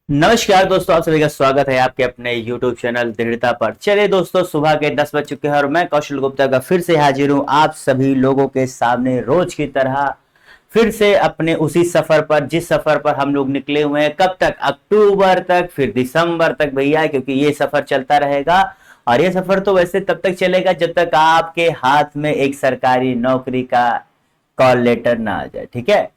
नमस्कार दोस्तों, आप सभी का स्वागत है आपके अपने YouTube चैनल दृढ़ता पर। चलिए दोस्तों, सुबह के 10 बज चुके हैं और मैं कौशल गुप्ता का फिर से हाजिर हूँ आप सभी लोगों के सामने रोज की तरह, फिर से अपने उसी सफर पर जिस सफर पर हम लोग निकले हुए हैं। कब तक? अक्टूबर तक, फिर दिसंबर तक भैया, क्योंकि ये सफर चलता रहेगा। और ये सफर तो वैसे तब तक चलेगा जब तक आपके हाथ में एक सरकारी नौकरी का कॉल लेटर ना आ जाए, ठीक है।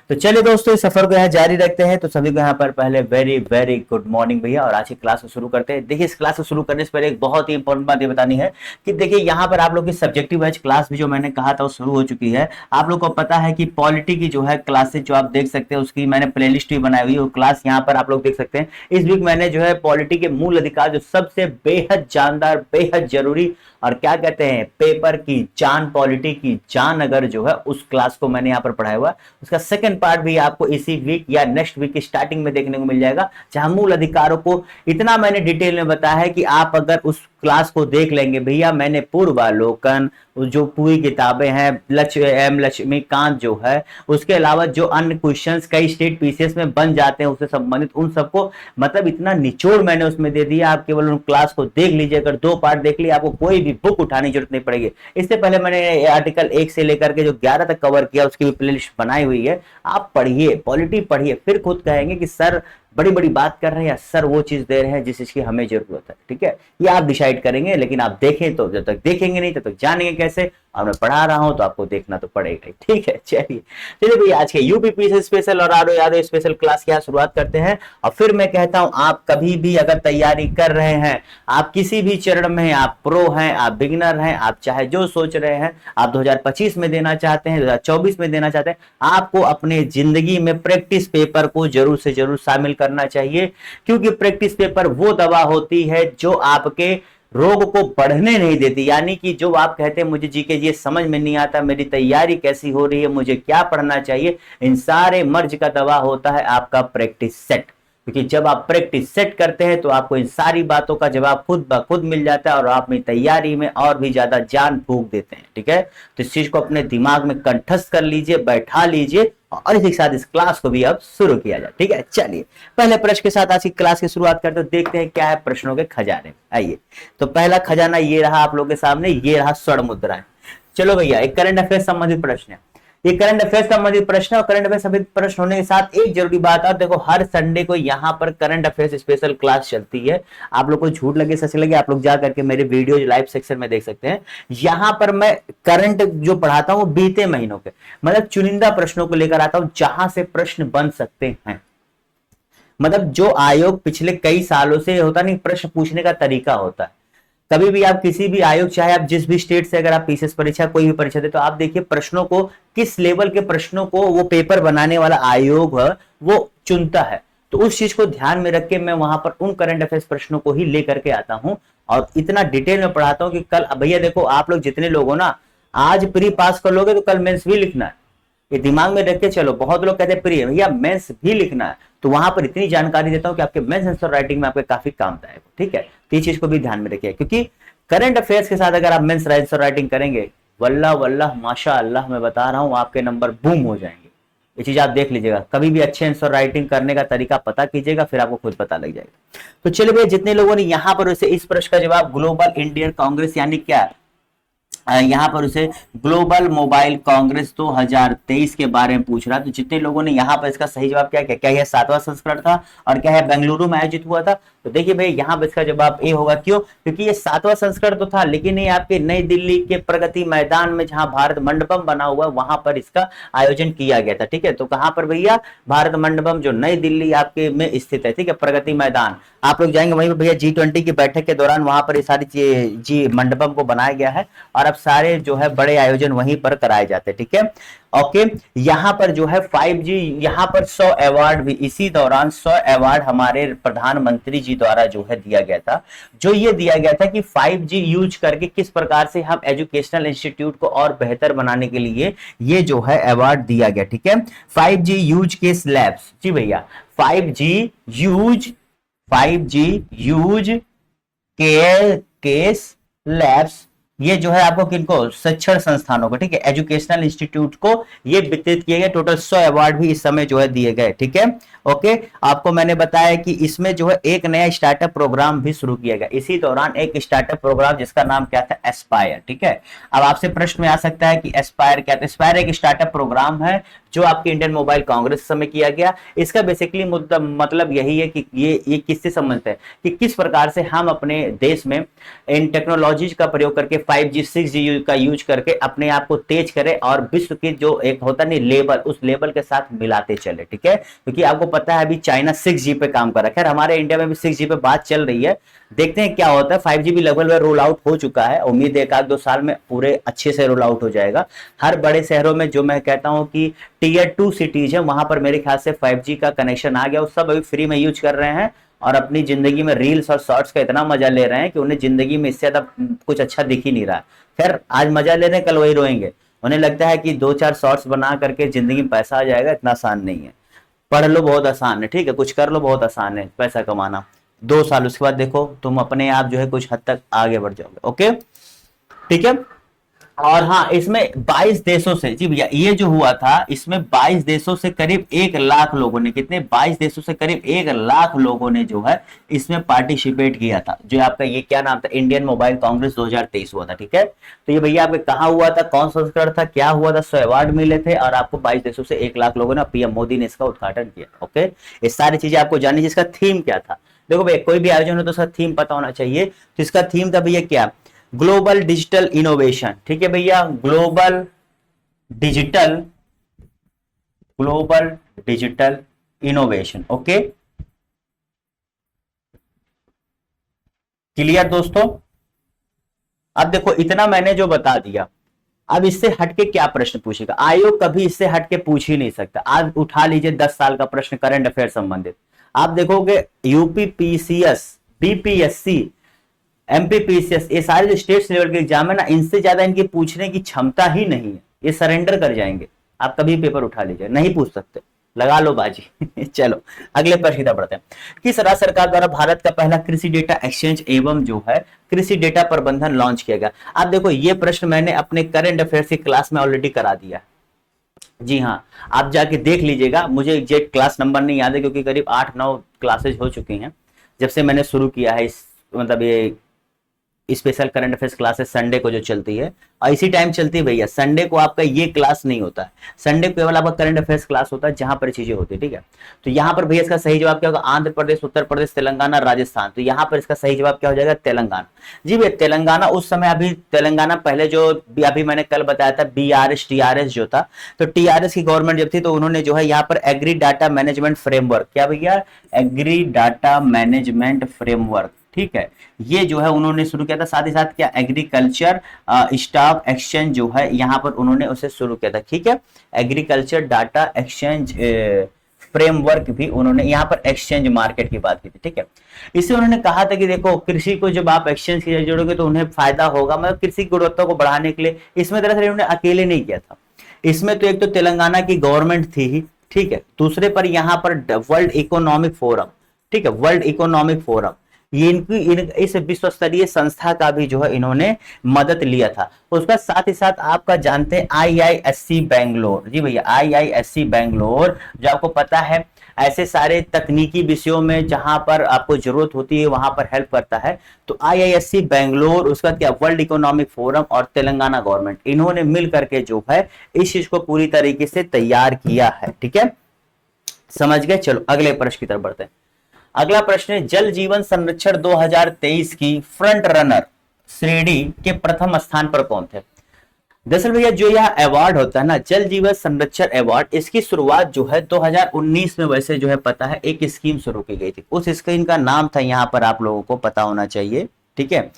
तो चलिए दोस्तों, इस सफर को यहाँ जारी रखते हैं। तो सभी को यहाँ पर पहले वेरी वेरी गुड मॉर्निंग भैया, और आज की क्लास को शुरू करते हैं। देखिए, इस क्लास को शुरू करने से पहले एक बहुत ही इंपॉर्टेंट बात ये बतानी है कि देखिए, यहाँ पर आप लोग की सब्जेक्टिव वाइज क्लास भी जो मैंने कहा था वो शुरू हो चुकी है। आप लोग को पता है कि पॉलिटी की जो है क्लासेज जो आप देख सकते हैं उसकी मैंने प्लेलिस्ट भी बनाई हुई है, वो क्लास यहाँ पर आप लोग देख सकते हैं। इस वीक मैंने जो है पॉलिटी के मूल अधिकार, जो सबसे बेहद जानदार, बेहद जरूरी और क्या कहते हैं पेपर की जान, पॉलिटी की जान अगर जो है, उस क्लास को मैंने यहाँ पर पढ़ाया हुआ। उसका सेकंड पार्ट भी आपको इसी वीक या नेक्स्ट वीक की स्टार्टिंग में देखने को मिल जाएगा, जहां मूल अधिकारों को इतना मैंने डिटेल में बताया है कि आप अगर उस क्लास को देख लेंगे भैया, मैंने पूर्वालोकन, जो पूरी किताबें हैं, लक्ष्मीकांत जो है, उसके अलावा जो अन्य क्वेश्चंस कई स्टेट पीसीएस में बन जाते हैं उससे संबंधित, उन सबको मतलब इतना निचोड़ मैंने उसमें दे दिया। आप केवल उन क्लास को देख लीजिए, अगर 2 पार्ट देख लिए आपको कोई भी बुक उठाने की जरूरत नहीं पड़ेगी। इससे पहले मैंने आर्टिकल 1 से लेकर के जो 11 तक कवर किया उसकी भी प्लेलिस्ट बनाई हुई है। आप पढ़िए, पॉलिटी पढ़िए, फिर खुद कहेंगे कि सर बड़ी बड़ी बात कर रहे हैं या सर वो चीज दे रहे हैं जिस चीज की हमें जरूरत है, ठीक है। ये आप डिसाइड करेंगे, लेकिन आप देखें तो, जब तक देखेंगे नहीं तब तक जानेंगे कैसे। और मैं पढ़ा रहा हूं तो आपको देखना तो पड़ेगा, ठीक है। चलिए भैया, आज के यूपीपीएससी स्पेशल और आरओ यादव स्पेशल क्लास की शुरुआत करते हैं। और फिर मैं कहता हूं, आप कभी भी अगर तैयारी कर रहे हैं, आप किसी भी चरण में हैं, आप प्रो हैं, आप बिगिनर हैं, आप चाहे जो सोच रहे हैं, आप 2025 में देना चाहते हैं, 2024 में देना चाहते हैं, आपको अपने जिंदगी में प्रैक्टिस पेपर को जरूर से जरूर शामिल करना चाहिए। क्योंकि प्रैक्टिस पेपर वो दवा होती है जो आपके रोग को बढ़ने नहीं देती। यानी कि जो आप कहते हैं मुझे जीके ये समझ में नहीं आता, मेरी तैयारी कैसी हो रही है, मुझे क्या पढ़ना चाहिए, इन सारे मर्ज का दवा होता है आपका प्रैक्टिस सेट। क्योंकि जब आप प्रैक्टिस सेट करते हैं तो आपको इन सारी बातों का जवाब खुद ब खुद मिल जाता है और आप अपनी तैयारी में और भी ज्यादा जान फूंक देते हैं, ठीक है। तो इस चीज को अपने दिमाग में कंठस्थ कर लीजिए, बैठा लीजिए, और इसी के साथ इस क्लास को भी अब शुरू किया जाए, ठीक है। चलिए, पहले प्रश्न के साथ आज की क्लास की शुरुआत करते हैं। देखते हैं क्या है प्रश्नों के खजाने। आइए, तो पहला खजाना ये रहा आप लोगों के सामने, ये रहा स्वर्ण मुद्राएं। चलो भैया, एक करंट अफेयर संबंधित प्रश्न है। ये करंट अफेयर संबंधित प्रश्न है, और करंट अफेयर संबंधित प्रश्न होने के साथ एक जरूरी बात है, देखो हर संडे को यहाँ पर करंट अफेयर्स स्पेशल क्लास चलती है। आप लोग को झूठ लगे सच लगे, आप लोग जा करके मेरे वीडियो लाइव सेक्शन में देख सकते हैं। यहाँ पर मैं करंट जो पढ़ाता हूँ बीते महीनों के, मतलब चुनिंदा प्रश्नों को लेकर आता हूँ जहां से प्रश्न बन सकते हैं। मतलब जो आयोग पिछले कई सालों से होता नहीं, प्रश्न पूछने का तरीका होता है। कभी भी आप किसी भी आयोग, चाहे आप जिस भी स्टेट से अगर आप पीसीएस परीक्षा कोई भी परीक्षा दे, तो आप देखिए प्रश्नों को, किस लेवल के प्रश्नों को वो पेपर बनाने वाला आयोग है वो चुनता है। तो उस चीज को ध्यान में रख के मैं वहां पर उन करंट अफेयर्स प्रश्नों को ही लेकर के आता हूं और इतना डिटेल में पढ़ाता हूं कि कल भैया देखो, आप लोग जितने लोग हो ना, आज प्री पास कर लोगे तो कल मेंस भी लिखना है। ये दिमाग में रख के चलो। बहुत लोग कहते हैं प्री भैया मेंस भी लिखना है, तो वहां पर इतनी जानकारी देता हूं कि आपके मेंस आंसर राइटिंग में आपके काफी काम आएगा, ठीक है। तो ये चीज को भी ध्यान में रखिए, क्योंकि करंट अफेयर्स के साथ अगर आप मेंस आंसर राइटिंग करेंगे, वल्लाह वल्लाह माशाअल्लाह, मैं बता रहा हूं आपके नंबर बूम हो जाएंगे। ये चीज आप देख लीजिएगा। कभी भी अच्छे आंसर राइटिंग करने का तरीका पता कीजिएगा, फिर आपको खुद पता लग जाएगा। तो चलिए भैया, जितने लोगों ने यहाँ पर उसे इस प्रश्न का जवाब ग्लोबल इंडियन कांग्रेस यानी क्या, यहाँ पर उसे ग्लोबल मोबाइल कांग्रेस 2023 के बारे में पूछ रहा है। तो जितने लोगों ने यहाँ पर इसका सही जवाब क्या क्या क्या, यह 7वां संस्करण था और क्या है बेंगलुरु में आयोजित हुआ था। तो देखिए भाई, यहाँ पर इसका जवाब ए होगा। क्यों? क्योंकि ये 7वां संस्करण तो था, लेकिन ये आपके नई दिल्ली के प्रगति मैदान में, जहां भारत मंडपम बना हुआ, वहां पर इसका आयोजन किया गया था, ठीक है। तो कहां पर भैया? भारत मंडपम, जो नई दिल्ली आपके में स्थित है, ठीक है, प्रगति मैदान। आप लोग जाएंगे वहीं पर भैया, G20 की बैठक के दौरान वहां पर ये सारी जी मंडपम को बनाया गया है और अब सारे जो है बड़े आयोजन वहीं पर कराए जाते हैं, ठीक है। ओके, यहाँ पर जो है 5G, यहाँ पर 100 अवार्ड भी इसी दौरान 100 अवार्ड हमारे प्रधानमंत्री जी द्वारा जो है दिया गया था। जो ये दिया गया था कि 5G यूज करके किस प्रकार से हम एजुकेशनल इंस्टीट्यूट को और बेहतर बनाने के लिए ये जो है अवार्ड दिया गया, ठीक है। 5G यूज केस लैब्स, जी भैया, 5G यूज केस लैब्स ये जो है आपको किनको, शिक्षण संस्थानों को, ठीक है, एजुकेशनल इंस्टीट्यूट को ये वितरित किए गए। टोटल 100 अवार्ड भी इस समय जो है दिए गए, ठीक है। ओके, आपको मैंने बताया कि इसमें जो है एक नया स्टार्टअप प्रोग्राम भी शुरू किया गया इसी दौरान, एक स्टार्टअप प्रोग्राम जिसका नाम क्या था, एस्पायर, ठीक है। अब आपसे प्रश्न में आ सकता है कि एस्पायर क्या था। एस्पायर एक स्टार्टअप प्रोग्राम है जो आपके इंडियन मोबाइल कांग्रेस समय किया गया। इसका बेसिकली मतलब यही है कि ये किससे संबंधित है, कि किस प्रकार से हम अपने देश में इन टेक्नोलॉजीज का प्रयोग करके 5G 6G का यूज करके अपने आप को तेज करें और विश्व के जो एक होता नहीं लेवल, उस लेवल के साथ मिलाते चले, ठीक है। क्योंकि आपको पता है अभी चाइना 6G पे काम कर रहा है, खैर हमारे इंडिया में भी 6G पे बात चल रही है, देखते हैं क्या होता है। 5G भी लगभग रोल आउट हो चुका है, उम्मीद है एक आध 2 साल में पूरे अच्छे से रोल आउट हो जाएगा। हर बड़े शहरों में जो मैं कहता हूं कि Tier 2 सिटीज है, वहां पर मेरे ख्याल से 5G का कनेक्शन आ गया, वो सब अभी फ्री में यूज कर रहे हैं और अपनी जिंदगी में रील्स और शॉर्ट्स का इतना मजा ले रहे हैं कि उन्हें जिंदगी में इससे ज्यादा कुछ अच्छा दिख ही नहीं रहा है। खैर आज मजा ले रहे हैं, कल वही रोएंगे। उन्हें लगता है कि 2-4 शॉर्ट्स बना करके जिंदगी में पैसा आ जाएगा, इतना आसान नहीं है। पढ़ लो बहुत आसान है, ठीक है, कुछ कर लो बहुत आसान है पैसा कमाना, 2 साल उसके बाद देखो तुम अपने आप जो है कुछ हद तक आगे बढ़ जाओगे। ओके, ठीक है। और हाँ, इसमें 22 देशों से, जी भैया, ये जो हुआ था इसमें 22 देशों से करीब 1 लाख लोगों ने, कितने, 22 देशों से करीब 1 लाख लोगों ने जो है इसमें पार्टिसिपेट किया था। जो आपका ये क्या नाम था, इंडियन मोबाइल कांग्रेस 2023 हुआ था, ठीक है। तो ये भैया आपके कहाँ हुआ था, कौन सा संस्करण था, क्या हुआ था, 100 अवार्ड मिले थे और आपको 22 देशों से 1 लाख लोगों ने, पीएम मोदी ने इसका उद्घाटन किया। ओके, ये सारी चीजें आपको जाननी, जिसका थीम क्या था। देखो भैया, कोई भी आयोजन हो तो उसका थीम पता होना चाहिए। तो इसका थीम था भैया क्या, ग्लोबल डिजिटल इनोवेशन, ठीक है भैया, digital global digital innovation. Okay, clear दोस्तों। अब देखो इतना मैंने जो बता दिया, अब इससे हटके क्या प्रश्न पूछेगा आयोग, कभी इससे हटके पूछ ही नहीं सकता। आज उठा लीजिए 10 साल का प्रश्न करंट अफेयर संबंधित, आप देखोगे यूपी पीसीएस, बीपीएससी, एमपीपीसीएस, ये सारे जो स्टेट लेवल के एग्जाम है ना, इनसे ज्यादा इनकी पूछने की क्षमता ही नहीं है, ये सरेंडर कर जाएंगे। आप कभी पेपर उठा लीजिए, नहीं पूछ सकते, लगा लो बाजी। चलो अगले प्रश्न की तरफ बढ़ते हैं। किस राज्य सरकार द्वारा भारत का पहला कृषि डेटा एक्सचेंज एवं जो है कृषि डेटा प्रबंधन लॉन्च किया गया। आप देखो ये प्रश्न मैंने अपने करंट अफेयर्स की क्लास में ऑलरेडी करा दिया, जी हाँ, आप जाके देख लीजिएगा। मुझे एग्जैक्ट क्लास नंबर नहीं याद है क्योंकि करीब 8-9 क्लासेज हो चुकी हैं जब से मैंने शुरू किया है इस, मतलब ये special current affairs classes Sunday को जो चलती है, और इसी टाइम चलती है भैया। संडे को आपका ये क्लास नहीं होता है, संडे को केवल आपका करंट अफेयर्स क्लास होता है जहां पर चीजें होती है, ठीक है। तो यहाँ पर भैया इसका सही जवाब क्या होगा, आंध्र प्रदेश, उत्तर प्रदेश, तेलंगाना, राजस्थान। तो यहाँ पर इसका सही जवाब क्या हो जाएगा, तेलंगाना। जी भैया, तेलंगाना उस समय, अभी तेलंगाना पहले जो अभी मैंने कल बताया था बीआरएस टीआरएस जो था, तो टीआरएस की गवर्नमेंट जब थी तो उन्होंने जो है यहाँ पर एग्री डाटा मैनेजमेंट फ्रेमवर्क, क्या भैया, एग्री डाटा मैनेजमेंट फ्रेमवर्क, ठीक है, ये जो है उन्होंने शुरू किया था। साथ ही साथ क्या, एग्रीकल्चर स्टाफ एक्सचेंज जो है यहाँ पर उन्होंने उसे शुरू किया था, ठीक है। एग्रीकल्चर डाटा एक्सचेंज फ्रेमवर्क भी उन्होंने, यहाँ पर एक्सचेंज मार्केट की बात की थी, ठीक है। इससे उन्होंने कहा था कि देखो कृषि को जब आप एक्सचेंज की जोड़ोगे तो उन्हें फायदा होगा, मतलब कृषि की गुणवत्ता को बढ़ाने के लिए। इसमें दरअसल इन्होंने अकेले नहीं किया था, इसमें तो एक तो तेलंगाना की गवर्नमेंट थी ही, ठीक है, दूसरे पर यहाँ पर वर्ल्ड इकोनॉमिक फोरम, ठीक है, वर्ल्ड इकोनॉमिक फोरम, ये इस विश्व स्तरीय संस्था का भी जो है इन्होंने मदद लिया था। उसका साथ ही साथ आपका जानते हैं आईआईएससी बेंगलोर, जी भैया, आईआईएससी बेंगलोर, जो आपको पता है ऐसे सारे तकनीकी विषयों में जहां पर आपको जरूरत होती है वहां पर हेल्प करता है। तो आईआईएससी बेंगलोर, उसका क्या, वर्ल्ड इकोनॉमिक फोरम और तेलंगाना गवर्नमेंट, इन्होंने मिल करके जो है इस चीज को पूरी तरीके से तैयार किया है, ठीक है, समझ गए। चलो अगले प्रश्न की तरफ बढ़ते हैं। अगला प्रश्न है, जल जीवन संरक्षण 2023 की फ्रंट रनर श्रेणी के प्रथम स्थान पर कौन थे। दरअसल भैया जो यह अवार्ड होता है ना, जल जीवन संरक्षण अवार्ड, इसकी शुरुआत जो है 2019 में वैसे जो है पता है एक स्कीम शुरू की गई थी। उस स्कीम का नाम था, यहाँ पर आप लोगों को पता होना चाहिए, ठीक है,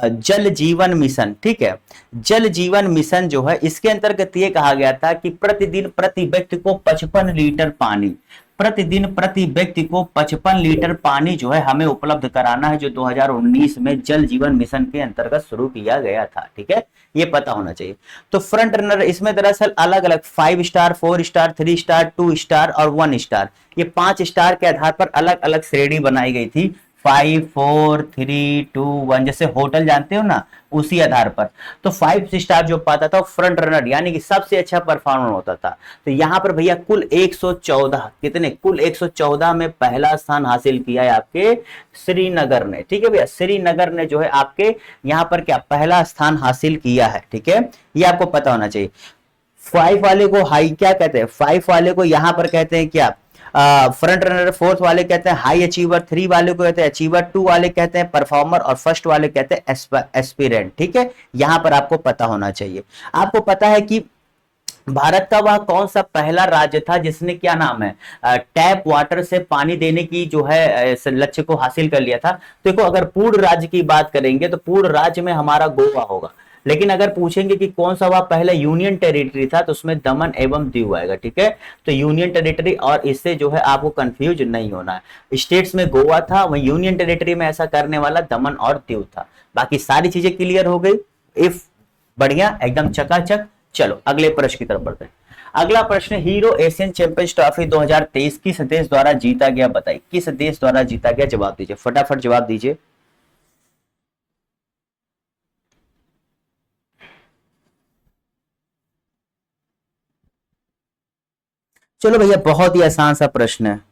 जल जीवन मिशन, ठीक है। जल जीवन मिशन जो है इसके अंतर्गत ये कहा गया था कि प्रतिदिन प्रति व्यक्ति को 55 लीटर पानी, प्रतिदिन प्रति व्यक्ति को 55 लीटर पानी जो है हमें उपलब्ध कराना है, जो 2019 में जल जीवन मिशन के अंतर्गत शुरू किया गया था, ठीक है, ये पता होना चाहिए। तो फ्रंट रनर इसमें दरअसल अलग अलग 5 स्टार, 4 स्टार, 3 स्टार, 2 स्टार और 1 स्टार, ये 5 स्टार के आधार पर अलग अलग श्रेणी बनाई गई थी। 5 4 3 2 1, जैसे होटल जानते हो ना, उसी आधार पर। तो 5 स्टार जो पाता था वो फ्रंट रनर यानी कि सबसे अच्छा परफॉर्मर होता था। तो यहां पर भैया कुल 114, कितने, कुल 114 में पहला स्थान हासिल किया है आपके श्रीनगर ने। ठीक है भैया, श्रीनगर ने जो है आपके यहां पर क्या पहला स्थान हासिल किया है। ठीक है, ये आपको पता होना चाहिए। 5 वाले को हाई क्या कहते हैं, 5 वाले को यहां पर कहते हैं क्या, फ्रंट रनर, 4th वाले कहते हैं हाई अचीवर, 3 वाले को कहते हैं अचीवर, 2 वाले कहते हैं परफॉर्मर और फर्स्ट वाले कहते हैं एस्पिरेंट। ठीक है, यहां पर आपको पता होना चाहिए। आपको पता है कि भारत का वह कौन सा पहला राज्य था जिसने क्या नाम है टैप वाटर से पानी देने की जो है लक्ष्य को हासिल कर लिया था। देखो अगर पूर्ण राज्य की बात करेंगे तो पूर्ण राज्य में हमारा गोवा होगा, लेकिन अगर पूछेंगे कि कौन सा वह पहला यूनियन टेरिटरी था तो उसमें दमन एवं दीव आएगा। ठीक है, तो यूनियन टेरिटरी, और इससे जो है आपको कंफ्यूज नहीं होना है। स्टेट्स में गोवा था, वही यूनियन टेरिटरी में ऐसा करने वाला दमन और दीव था। बाकी सारी चीजें क्लियर हो गई। इफ बढ़िया एकदम चकाचक। चलो अगले प्रश्न की तरफ बढ़ते हैं। अगला प्रश्न, हीरो एशियन चैंपियंस ट्रॉफी 2023 किस देश द्वारा जीता गया, बताइए किस देश द्वारा जीता गया, जवाब दीजिए, फटाफट जवाब दीजिए। चलो भैया बहुत ही आसान सा प्रश्न है।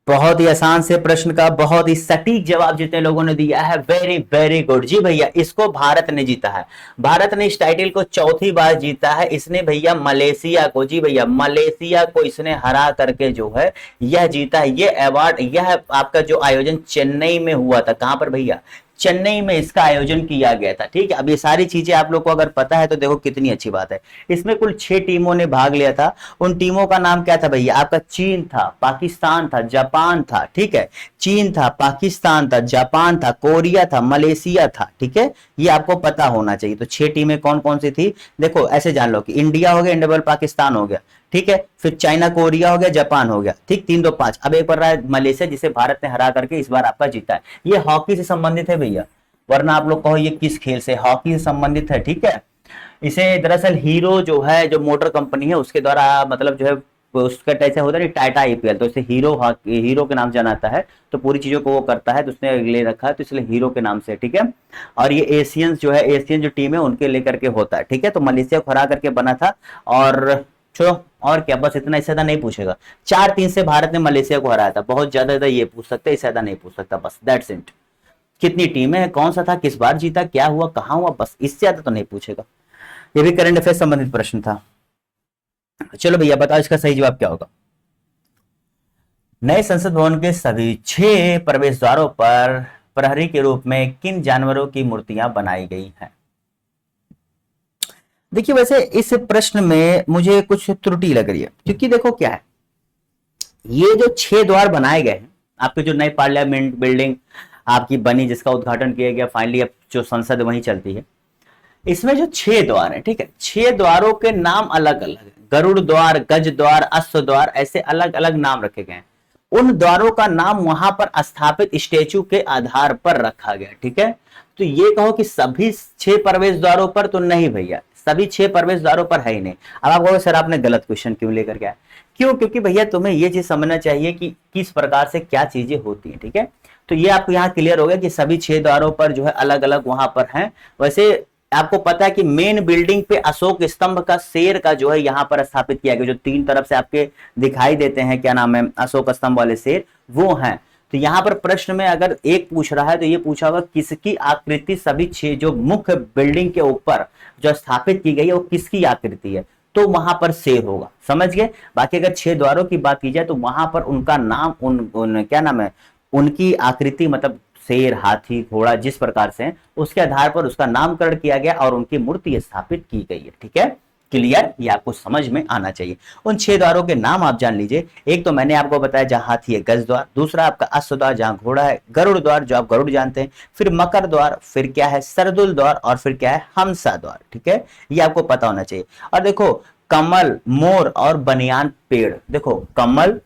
बहुत ही आसान से प्रश्न का बहुत ही सटीक जवाब जितने लोगों ने दिया है, वेरी वेरी गुड जी भैया। इसको भारत ने जीता है। भारत ने इस टाइटल को चौथी बार जीता है। इसने भैया मलेशिया को, जी भैया मलेशिया को इसने हरा करके जो है यह जीता है। यह अवार्ड, यह आपका जो आयोजन चेन्नई में हुआ था, कहां पर भैया, चेन्नई में इसका आयोजन किया गया था। ठीक है, अब ये सारी चीजें आप लोग को अगर पता है तो देखो कितनी अच्छी बात है। इसमें कुल 6 टीमों ने भाग लिया था। उन टीमों का नाम क्या था भैया, आपका चीन था, पाकिस्तान था, जापान था। ठीक है, चीन था, पाकिस्तान था, जापान था, कोरिया था, मलेशिया था। ठीक है, ये आपको पता होना चाहिए। तो 6 टीमें कौन कौन सी थी, देखो ऐसे जान लो कि इंडिया हो गया, इंडिया पाकिस्तान हो गया, ठीक है, फिर चाइना कोरिया हो गया, जापान हो गया, ठीक, 3 2 5। अब एक बार रहा है मलेशिया जिसे भारत ने हरा करके इस बार आपका जीता है। ये हॉकी से संबंधित है भैया, वरना आप लोग कहो ये किस खेल से, हॉकी से संबंधित है। ठीक है, इसे दरअसल हीरो जो है, जो मोटर कंपनी है उसके द्वारा मतलब जो है उसका ऐसे होता है टाटा आईपीएल, तो इसे हीरो हीरो के नाम जाना जाता है। तो पूरी चीजों को वो करता है, तो उसने ले रखा है तो इसलिए हीरो के नाम से। ठीक है, और ये एशियंस जो है, एशियन जो टीम है उनके लेकर के होता है। ठीक है, तो मलेशिया को हरा करके बना था। और चलो और क्या, बस इतना, इससे ज्यादा नहीं पूछेगा। 4-3 से भारत ने मलेशिया को हराया था। बहुत ज्यादा ये पूछ सकते हैं, इससे ज्यादा नहीं पूछ सकता, बस दैट्स इट। कितनी टीमें हैं, कौन सा था, किस बार जीता, क्या हुआ, कहां हुआ, बस इससे ज्यादा तो नहीं पूछेगा। ये भी करंट अफेयर संबंधित प्रश्न था। चलो भैया बताओ इसका सही जवाब क्या होगा। नए संसद भवन के सभी 6 प्रवेश द्वारों पर प्रहरी के रूप में किन जानवरों की मूर्तियां बनाई गई हैं। देखिए वैसे इस प्रश्न में मुझे कुछ त्रुटि लग रही है, क्योंकि देखो क्या है, ये जो 6 द्वार बनाए गए हैं, आपके जो नई पार्लियामेंट बिल्डिंग आपकी बनी, जिसका उद्घाटन किया गया फाइनली, अब जो संसद वहीं चलती है, इसमें जो 6 द्वार है, ठीक है, 6 द्वारों के नाम अलग अलग है। गरुड़ द्वार, गज द्वार, अश्व द्वार, ऐसे अलग अलग नाम रखे गए हैं। उन द्वारों का नाम वहां पर स्थापित स्टेचू के आधार पर रखा गया। ठीक है, तो ये कहो कि सभी 6 प्रवेश द्वारों पर, तो नहीं भैया, सभी 6 प्रवेश द्वारों पर है ही नहीं। अब आप कहोगे सर आपने गलत क्वेश्चन क्यों लेकर के आए, क्यों, क्योंकि भैया तुम्हें ये चीज समझना चाहिए कि किस प्रकार से क्या चीजें होती है। ठीक है, तो ये आपको यहाँ क्लियर हो गया कि सभी 6 द्वारों पर जो है अलग अलग वहां पर हैं। वैसे आपको पता है कि मेन बिल्डिंग पे अशोक स्तंभ का शेर का जो है यहाँ पर स्थापित किया गया, जो 3 तरफ से आपके दिखाई देते हैं, क्या नाम है, अशोक स्तंभ वाले शेर, वो हैं। तो यहाँ पर प्रश्न में अगर एक पूछ रहा है तो ये पूछा होगा किसकी आकृति सभी 6 जो मुख्य बिल्डिंग के ऊपर जो स्थापित की गई है वो किसकी आकृति है, तो वहां पर शेर होगा, समझ गए। बाकी अगर 6 द्वारों की बात की जाए तो वहां पर उनका नाम उन क्या नाम है, उनकी आकृति मतलब शेर, हाथी, घोड़ा जिस प्रकार से है उसके आधार पर उसका नामकरण किया गया और उनकी मूर्ति स्थापित की गई है। ठीक है, क्लियर, ये आपको समझ में आना चाहिए। उन 6 द्वारों के नाम आप जान लीजिए। एक तो मैंने आपको बताया जहां हाथी है, गज द्वार, दूसरा आपका अश्व द्वार जहां घोड़ा है, गरुड़ द्वार जो आप गरुड़ जानते हैं, फिर मकर द्वार, फिर क्या है सरदुल द्वार, और फिर क्या है हमसा द्वार। ठीक है, ये आपको पता होना चाहिए। और देखो कमल, मोर और बनियान पेड़, देखो कमल,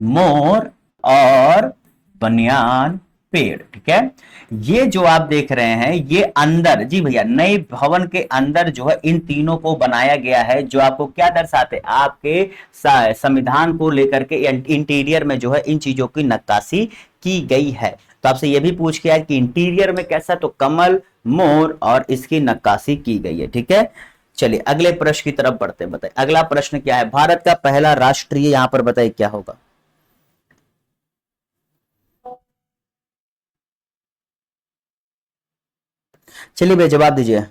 मोर और बनियान पेड़। ठीक है, ये जो आप देख रहे हैं ये अंदर, जी भैया, नए भवन के अंदर जो है इन तीनों को बनाया गया है, जो आपको क्या दर्शाते हैं, आपके संविधान को लेकर के इंटीरियर में जो है इन चीजों की नक्काशी की गई है। तो आपसे ये भी पूछ किया है कि इंटीरियर में कैसा, तो कमल, मोर और इसकी नक्काशी की गई है। ठीक है, चलिए अगले प्रश्न की तरफ बढ़ते हैं। बताइए अगला प्रश्न क्या है, भारत का पहला राष्ट्रीय, यहां पर बताइए क्या होगा। चलिए भैया जवाब दीजिए।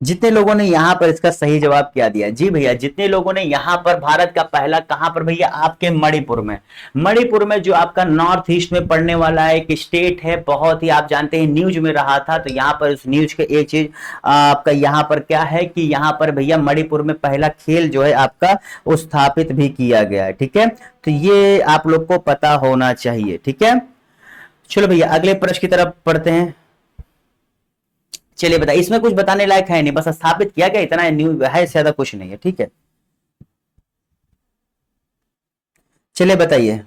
जितने लोगों ने यहां पर इसका सही जवाब क्या दिया, जी भैया, जितने लोगों ने यहां पर भारत का पहला, कहां पर भैया, आपके मणिपुर में। मणिपुर में जो आपका नॉर्थ ईस्ट में पड़ने वाला एक स्टेट है, बहुत ही आप जानते हैं न्यूज में रहा था, तो यहां पर उस न्यूज के एक चीज आपका यहां पर क्या है कि यहां पर भैया मणिपुर में पहला खेल जो है आपका स्थापित भी किया गया है। ठीक है, तो ये आप लोग को पता होना चाहिए। ठीक है, चलो भैया अगले प्रश्न की तरफ पढ़ते हैं। चलिए बताइए, इसमें कुछ बताने लायक है नहीं, बस स्थापित किया गया, इतना न्यू है, इससे ज्यादा कुछ नहीं है। ठीक है, चलिए बताइए।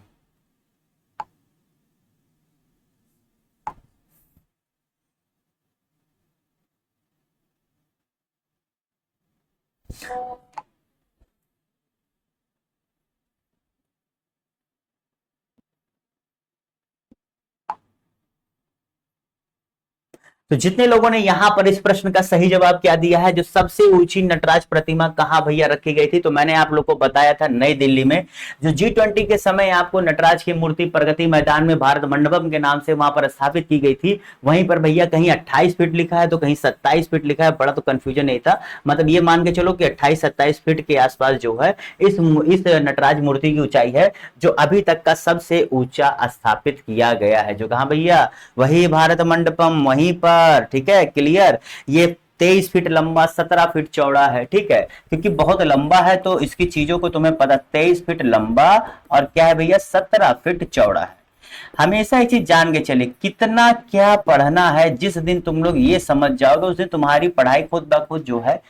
तो जितने लोगों ने यहां पर इस प्रश्न का सही जवाब क्या दिया है, जो सबसे ऊंची नटराज प्रतिमा कहां भैया रखी गई थी, तो मैंने आप लोग को बताया था नई दिल्ली में, जो G20 के समय आपको नटराज की मूर्ति प्रगति मैदान में भारत मंडपम के नाम से वहां पर स्थापित की गई थी, वहीं पर भैया कहीं 28 फीट लिखा है तो कहीं 27 फीट लिखा है, बड़ा तो कंफ्यूजन नहीं था। मतलब ये मान के चलो कि 28-27 फीट के आसपास जो है इस नटराज मूर्ति की ऊंचाई है, जो अभी तक का सबसे ऊंचा स्थापित किया गया है। जो कहा भैया, वही भारत मंडपम, वहीं पर। ठीक है, क्लियर। ये 23 फीट लंबा, 17 फीट चौड़ा है। ठीक है, क्योंकि बहुत लंबा है तो इसकी चीजों को तुम्हें पता, 23 फीट लंबा और क्या है भैया, 17 फीट चौड़ा है। हमेशा ये चीज जान के चले, कितना क्या पढ़ना है, जिस दिन तुम लोग ये समझ जाओगे उस दिन तुम्हारी पढ़ाई खुद ब खुद जो है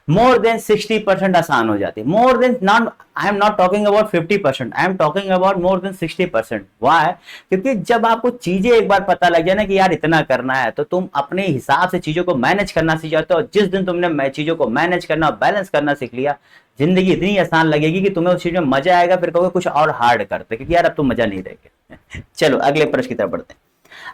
मोर देन 60% आसान हो जाती है। More than, not, I am not talking about 50%, I am talking about more than 60%। Why? क्योंकि जब आपको चीजें एक बार पता लग जाए ना कि यार इतना करना है, तो तुम अपने हिसाब से चीजों को मैनेज करना सीख जाते हो। जिस दिन तुमने चीजों को मैनेज करना और बैलेंस करना सीख लिया, जिंदगी इतनी आसान लगेगी कि तुम्हें उस चीज में मजा आएगा, फिर कहोगे कुछ और हार्ड करते, क्योंकि यार अब तुम मजा नहीं रहेगा। चलो अगले प्रश्न की तरफ बढ़ते हैं।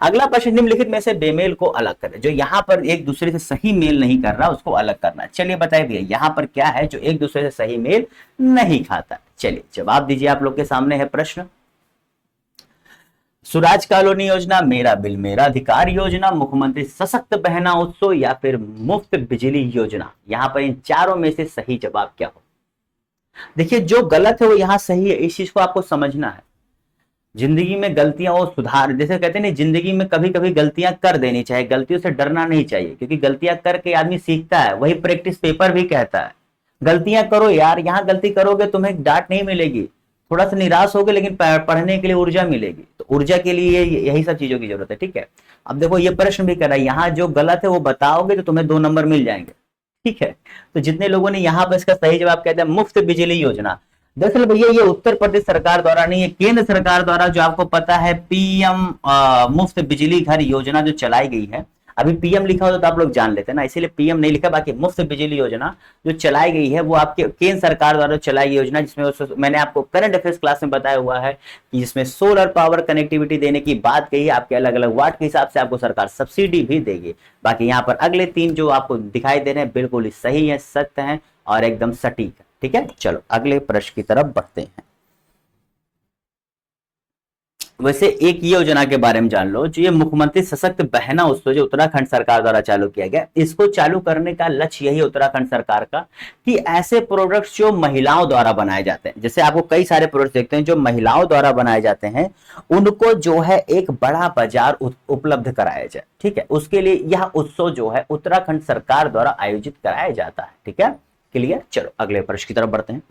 अगला प्रश्न, निम्नलिखित में से बेमेल को अलग करें। जो यहां पर एक दूसरे से सही मेल नहीं कर रहा उसको अलग करना है। चलिए बताइए भैया, यहां पर क्या है जो एक दूसरे से सही मेल नहीं खाता। चलिए जवाब दीजिए, आप लोग के सामने है प्रश्न। सुराज कॉलोनी योजना, मेरा बिल मेरा अधिकार योजना, मुख्यमंत्री सशक्त बहना उत्सव या फिर मुफ्त बिजली योजना। यहां पर इन चारों में से सही जवाब क्या हो। देखिए, जो गलत है वो यहां सही है, इस चीज को आपको समझना है। जिंदगी में गलतियां वो सुधार, जैसे कहते हैं ना, जिंदगी में कभी कभी गलतियां कर देनी चाहिए, गलतियों से डरना नहीं चाहिए, क्योंकि गलतियां करके आदमी सीखता है। वही प्रैक्टिस पेपर भी कहता है, गलतियां करो यार, यहां गलती करोगे तुम्हें डांट नहीं मिलेगी, थोड़ा सा निराश होगे, लेकिन पढ़ने के लिए ऊर्जा मिलेगी। तो ऊर्जा के लिए यही सब चीजों की जरूरत है। ठीक है, अब देखो ये प्रश्न भी कर रहा है, यहाँ जो गलत है वो बताओगे तो तुम्हें 2 नंबर मिल जाएंगे। ठीक है, तो जितने लोगों ने यहाँ पर इसका सही जवाब कहते हैं मुफ्त बिजली योजना। दरअसल भैया ये उत्तर प्रदेश सरकार द्वारा नहीं है, केंद्र सरकार द्वारा, जो आपको पता है पीएम मुफ्त बिजली घर योजना जो चलाई गई है। अभी पीएम लिखा होता तो आप लोग जान लेते हैं ना, इसीलिए पीएम नहीं लिखा। बाकी मुफ्त बिजली योजना जो चलाई गई है वो आपके केंद्र सरकार द्वारा चलाई गई योजना, जिसमें मैंने आपको करंट अफेयर्स क्लास में बताया हुआ है कि जिसमें सोलर पावर कनेक्टिविटी देने की बात कही है। आपके अलग अलग वाट के हिसाब से आपको सरकार सब्सिडी भी देगी। बाकी यहाँ पर अगले 3 जो आपको दिखाई दे रहे हैं बिल्कुल ही सही है, सत्य है और एकदम सटीक है। ठीक है, चलो अगले प्रश्न की तरफ बढ़ते हैं। वैसे एक ये योजना के बारे में जान लो, जो ये मुख्यमंत्री सशक्त बहना उत्सव जो उत्तराखंड सरकार द्वारा चालू किया गया, इसको चालू करने का लक्ष्य यही उत्तराखंड सरकार का कि ऐसे प्रोडक्ट्स जो महिलाओं द्वारा बनाए जाते हैं, जैसे आपको कई सारे प्रोडक्ट्स देखते हैं जो महिलाओं द्वारा बनाए जाते हैं, उनको जो है एक बड़ा बाजार उपलब्ध कराया जाए। ठीक है, उसके लिए यह उत्सव जो है उत्तराखंड सरकार द्वारा आयोजित कराया जाता है। ठीक है, क्लियर। चलो अगले प्रश्न की तरफ बढ़ते हैं।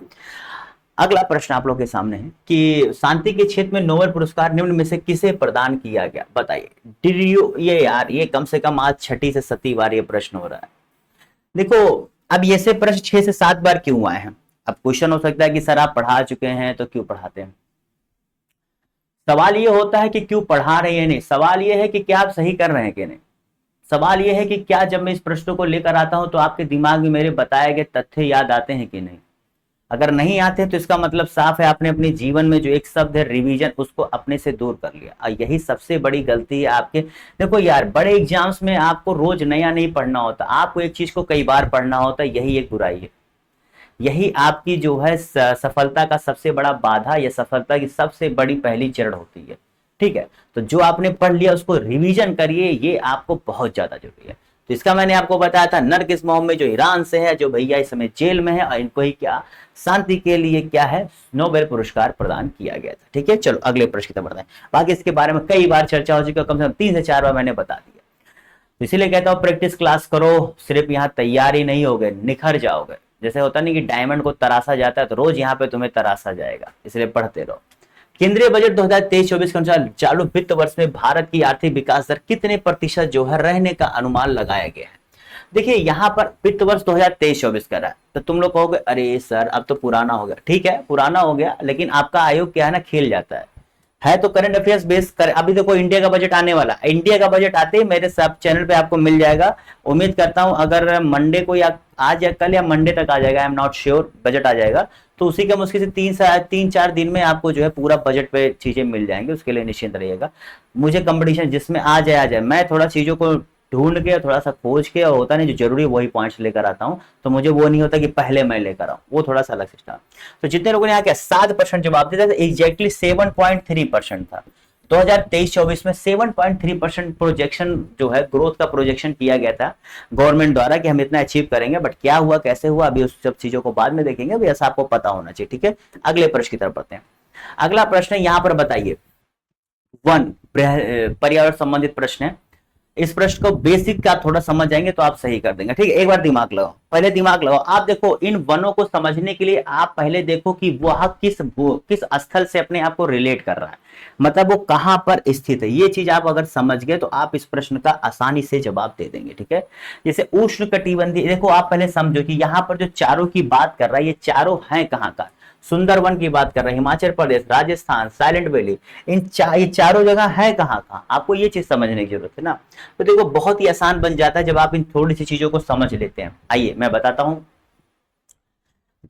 अगला प्रश्न आप लोग के सामने है कि शांति के क्षेत्र में नोबेल पुरस्कार निम्न में से किसे प्रदान किया गया, बताइए। ये यार ये कम से कम आज 6ठी से 7वीं बार ये प्रश्न हो रहा है। देखो अब ये से प्रश्न 6 से 7 बार क्यों आए हैं। अब क्वेश्चन हो सकता है कि सर आप पढ़ा चुके हैं तो क्यों पढ़ाते हैं। सवाल ये होता है कि क्यों पढ़ा रहे हैं, नहीं सवाल ये है कि क्या आप सही कर रहे हैं कि नहीं। सवाल ये है कि क्या जब मैं इस प्रश्न को लेकर आता हूं तो आपके दिमाग में मेरे बताए गए तथ्य याद आते हैं कि नहीं। अगर नहीं आते तो इसका मतलब साफ है आपने अपने जीवन में जो एक शब्द है रिवीजन उसको अपने से दूर कर लिया, और यही सबसे बड़ी गलती है आपके। देखो यार बड़े एग्जाम्स में आपको रोज नया नहीं पढ़ना होता, आपको एक चीज को कई बार पढ़ना होता है, यही एक बुराई है। यही आपकी जो है सफलता का सबसे बड़ा बाधा या सफलता की सबसे बड़ी पहली जड़ होती है। ठीक है, तो जो आपने पढ़ लिया उसको रिवीजन करिए, ये आपको बहुत ज्यादा जरूरी है। तो इसका मैंने आपको बताया था, नरगिस मोहम्मद जो ईरान से है, जो भैया इस समय जेल में है, और इनको ही क्या शांति के लिए क्या है नोबेल पुरस्कार प्रदान किया गया था। ठीक है, चलो अगले प्रश्न की तरफ बढ़ते हैं। बाकी इसके बारे में कई बार चर्चा हो चुकी है, कम से कम 3 से 4 बार मैंने बता दिया। तो इसीलिए कहता हूं प्रैक्टिस क्लास करो, सिर्फ यहाँ तैयारी नहीं होगे निखर जाओगे। जैसे होता नहीं कि डायमंड को तराशा जाता है, तो रोज यहाँ पे तुम्हें तराशा जाएगा, इसलिए पढ़ते रहो। केंद्रीय बजट 2023-24 के अनुसार चालू वित्त वर्ष में भारत की आर्थिक विकास दर कितने प्रतिशत जो है रहने का अनुमान लगाया गया है। देखिए यहाँ पर वित्त वर्ष 2023-24 का रहा है, तो तुम लोग कहोगे अरे सर अब तो पुराना हो गया। ठीक है पुराना हो गया, लेकिन आपका आयोग क्या है ना खेल जाता है तो करंट अफेयर्स बेस कर। अभी देखो इंडिया का बजट आने वाला, इंडिया का बजट आते ही मेरे सब चैनल पे आपको मिल जाएगा। उम्मीद करता हूं अगर मंडे को या आज या कल या मंडे तक आ जाएगा, I am not sure, budget आ जाएगा तो उसी के मुश्किल से 3-4 दिन में आपको जो है पूरा बजट पे चीजें मिल जाएंगी। उसके लिए निश्चिंत रहिएगा। मुझे कंपटीशन जिसमें आ जाए मैं थोड़ा चीजों को ढूंढ के थोड़ा सा खोज के, और होता नहीं जो जरूरी वही पॉइंट्स लेकर आता हूं, तो मुझे वो नहीं होता कि पहले मैं लेकर आऊं, वो थोड़ा सा अलग सिस्टम। तो जितने लोगों ने यहाँ क्या 7% जवाब दिया था, एग्जैक्टली 7.3% था। 2023-24 में 7.3% प्रोजेक्शन जो है ग्रोथ का प्रोजेक्शन किया गया था गवर्नमेंट द्वारा कि हम इतना अचीव करेंगे। बट क्या हुआ कैसे हुआ अभी उस सब चीजों को बाद में देखेंगे, अभी ऐसा आपको पता होना चाहिए। ठीक है, अगले प्रश्न की तरफ बढ़ते हैं। अगला प्रश्न यहाँ पर बताइए, वन पर्यावरण संबंधित प्रश्न है। इस प्रश्न को बेसिक का थोड़ा समझ जाएंगे तो आप सही कर देंगे। ठीक है, एक बार दिमाग लगाओ, पहले दिमाग लगाओ। आप देखो इन वनों को समझने के लिए आप पहले देखो कि वह किस स्थल से अपने आप को रिलेट कर रहा है, मतलब वो कहां पर स्थित है। ये चीज आप अगर समझ गए तो आप इस प्रश्न का आसानी से जवाब दे देंगे। ठीक है, जैसे उष्ण कटिबंधीय, देखो आप पहले समझो कि यहाँ पर जो चारों की बात कर रहा है, ये चारों हैं कहाँ का। सुंदरवन की बात कर रहे हैं, हिमाचल प्रदेश, राजस्थान, साइलेंट वैली, ये चारों जगह है कहाँ कहाँ, आपको ये चीज समझने की जरूरत है ना। तो देखो बहुत ही आसान बन जाता है जब आप इन थोड़ी सी चीजों को समझ लेते हैं। आइए मैं बताता हूं,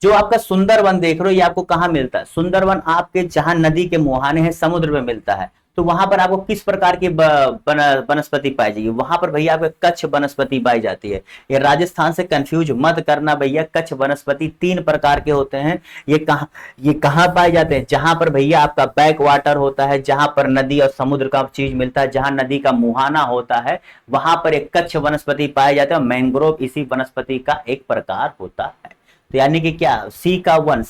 जो आपका सुंदरवन देख रहे हो ये आपको कहाँ मिलता है। सुंदरवन आपके जहां नदी के मुहाने हैं, समुद्र में मिलता है। तो वहां पर आपको किस प्रकार की वनस्पति पाई जाएगी, वहां पर भैया आपको कच्छ वनस्पति पाई जाती है। ये राजस्थान से कंफ्यूज मत करना भैया, कच्छ वनस्पति 3 प्रकार के होते हैं। ये कहाँ पाए जाते हैं, जहां पर भैया आपका बैक वाटर होता है, जहां पर नदी और समुद्र का चीज मिलता है, जहां नदी का मुहाना होता है, वहां पर एक कच्छ वनस्पति पाए जाते हैं। मैंग्रोव इसी वनस्पति का एक प्रकार होता है। तो यानी कि क्या सी का वन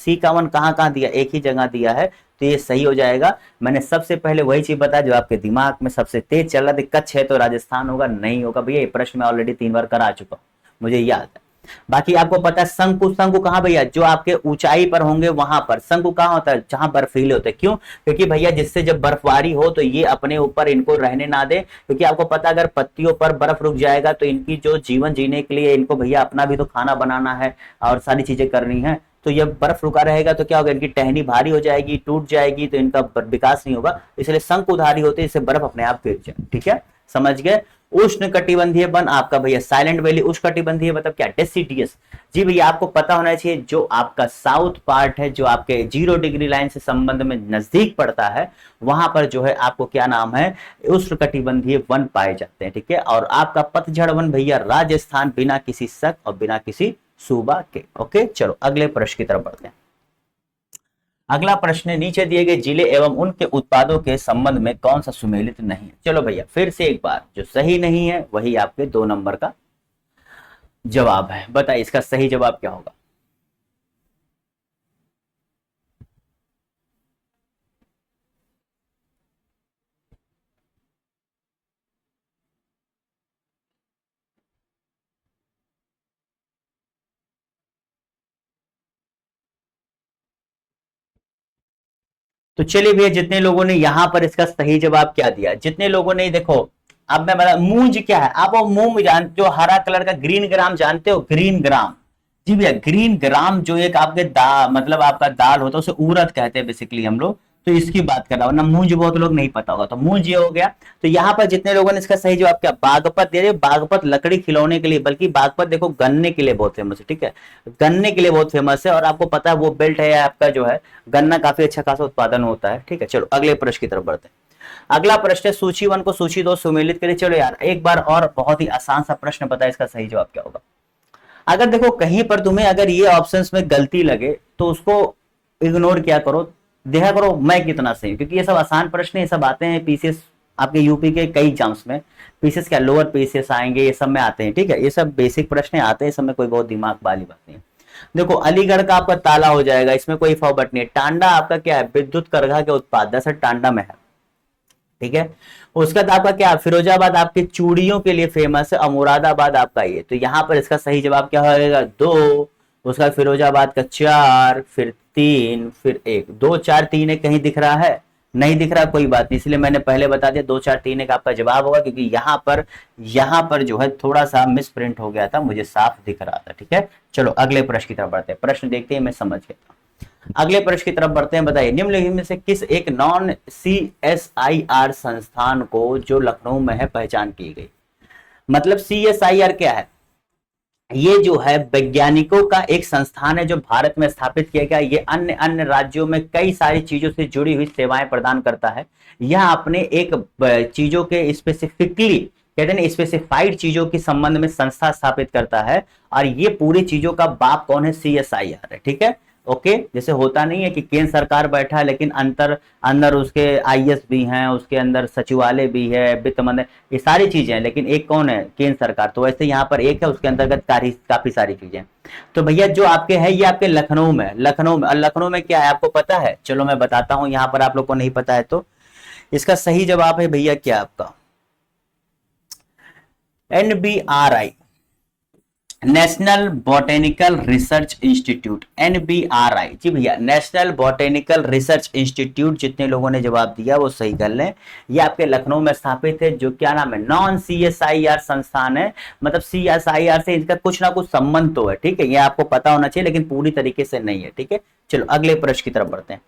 कहाँ कहाँ दिया, एक ही जगह दिया है, तो ये सही हो जाएगा। मैंने सबसे पहले वही चीज बताया जो आपके दिमाग में सबसे तेज चल रहा था, कच्छ है तो राजस्थान होगा, नहीं होगा भैया। ये प्रश्न मैं ऑलरेडी 3 बार करा चुका हूं, मुझे याद है। बाकी आपको पता है शंकु कहाँ भैया, जो आपके ऊंचाई पर होंगे वहां पर। शंकु कहाँ होता है, जहां बर्फीले होते हैं। क्यों, क्योंकि भैया जिससे जब बर्फबारी हो तो ये अपने ऊपर इनको रहने ना दे, क्योंकि आपको पता अगर पत्तियों पर बर्फ रुक जाएगा तो इनकी जो जीवन जीने के लिए इनको भैया अपना भी तो खाना बनाना है और सारी चीजें करनी है। तो ये बर्फ रुका रहेगा तो क्या होगा, इनकी टहनी भारी हो जाएगी, टूट जाएगी, तो इनका विकास नहीं होगा। इसलिए शंकुधारी होते हैं, इससे बर्फ अपने आप गिर जाए। ठीक है, समझ गए। उष्ण कटिबंधीय वन आपका भैया साइलेंट वैली। उष्ण कटिबंधीय मतलब क्या, डेसिडियस। जी भैया आपको पता होना चाहिए, जो आपका साउथ पार्ट है, जो आपके 0 डिग्री लाइन से संबंध में नजदीक पड़ता है, वहां पर जो है आपको क्या नाम है, उष्ण कटिबंधीय वन पाए जाते हैं। ठीक है, और आपका पतझड़ वन भैया राजस्थान, बिना किसी शक और बिना किसी सूबा के। ओके, चलो अगले प्रश्न की तरफ बढ़ते हैं। अगला प्रश्न है, नीचे दिए गए जिले एवं उनके उत्पादों के संबंध में कौन सा सुमेलित नहीं है। चलो भैया फिर से एक बार, जो सही नहीं है वही आपके 2 नंबर का जवाब है। बताइए इसका सही जवाब क्या होगा। तो चलिए भैया, जितने लोगों ने यहां पर इसका सही जवाब क्या दिया, जितने लोगों ने, देखो अब मैं बता, मूंज क्या है, आप वो मूंग जानते हो, हरा कलर का ग्रीन ग्राम जानते हो, ग्रीन ग्राम। जी भैया, ग्रीन ग्राम जो एक आपके मतलब आपका दाल होता है, उसे उड़द कहते हैं बेसिकली हम लोग। तो इसकी बात कर रहा हूं ना, मूंज बहुत लोग नहीं पता होगा, तो मूंज ये हो गया। तो यहाँ पर जितने लोगों ने इसका सही जवाब क्या, बागपत दे रहे, बागपत लकड़ी खिलौने के लिए, बल्कि बागपत देखो गन्ने के लिए बहुत फेमस है, ठीक है, गन्ने के लिए बहुत फेमस है। और आपको पता है वो बेल्ट है आपका जो है, गन्ना काफी अच्छा खासा उत्पादन होता है, ठीक है। चलो अगले प्रश्न की तरफ बढ़ते हैं। अगला प्रश्न है, सूची 1 को सूची 2 सुमेलित करिए। चलो यार एक बार और, बहुत ही आसान सा प्रश्न बताए, इसका सही जवाब क्या होगा। अगर देखो कहीं पर तुम्हें अगर ये ऑप्शंस में गलती लगे तो उसको इग्नोर किया करो, देखा करो मैं कितना सही हूं, क्योंकि ये सब आसान प्रश्न, ये सब आते हैं पीसीएस आपके यूपी के कई एग्जाम्स में। पीसीएस क्या, लोअर पीसीएस आएंगे, ये सब में आते हैं, ठीक है। ये सब बेसिक प्रश्न आते हैं, सब में कोई बहुत दिमाग वाली बात नहीं है। देखो अलीगढ़ का आपका ताला हो जाएगा, इसमें कोई फॉर्मेट नहीं है। टांडा आपका क्या है, विद्युत करघा के उत्पाद, दरअसल टांडा में है, ठीक है। उसका बाद आपका क्या, फिरोजाबाद आपके चूड़ियों के लिए फेमस है, और मुरादाबाद आपका ये। तो यहां पर इसका सही जवाब क्या होगा, 2, उसका फिरोजाबाद का 4, फिर 3, फिर 1, 2 4 3 1 कहीं दिख रहा है, नहीं दिख रहा, कोई बात नहीं, इसलिए मैंने पहले बता दिया 2 4 3 1 आपका जवाब होगा, क्योंकि यहां पर जो है थोड़ा सा मिस प्रिंट हो गया था, मुझे साफ दिख रहा था, ठीक है। चलो अगले प्रश्न की तरफ बढ़ते हैं, प्रश्न देखते हैं, मैं समझ गया। अगले प्रश्न की तरफ बढ़ते हैं। बताइए निम्नलिखित में से किस एक नॉन CSIR संस्थान को जो लखनऊ में है पहचान की गई। मतलब CSIR क्या है, ये जो है वैज्ञानिकों का एक संस्थान है जो भारत में स्थापित किया गया। ये अन्य अन्य राज्यों में कई सारी चीजों से जुड़ी हुई सेवाएं प्रदान करता है। यह अपने एक चीजों के स्पेसिफिकली, कहते हैं स्पेसिफाइड चीजों के संबंध में संस्था स्थापित करता है। और ये पूरी चीजों का बाप कौन है, CSIR है, ठीक है। ओके, जैसे होता नहीं है कि केंद्र सरकार बैठा है लेकिन अंदर उसके IAS भी हैं, उसके अंदर सचिवालय भी है, वित्त मंत्री, ये सारी चीजें हैं, लेकिन एक कौन है, केंद्र सरकार। तो वैसे यहाँ पर एक है, उसके अंतर्गत काफी सारी चीजें। तो भैया जो आपके है ये आपके लखनऊ में, और लखनऊ में क्या है आपको पता है, चलो मैं बताता हूं, यहाँ पर आप लोग को नहीं पता है तो इसका सही जवाब है भैया क्या आपका, NBRI, national botanical research institute, NBRI। जी भैया, नेशनल बॉटेनिकल रिसर्च इंस्टीट्यूट। जितने लोगों ने जवाब दिया वो सही कर लें। ये आपके लखनऊ में स्थापित है, जो क्या नाम है, नॉन CSIR संस्थान है। मतलब CSIR से इनका कुछ ना कुछ संबंध तो है, ठीक है, ये आपको पता होना चाहिए, लेकिन पूरी तरीके से नहीं है, ठीक है। चलो अगले प्रश्न की तरफ बढ़ते हैं।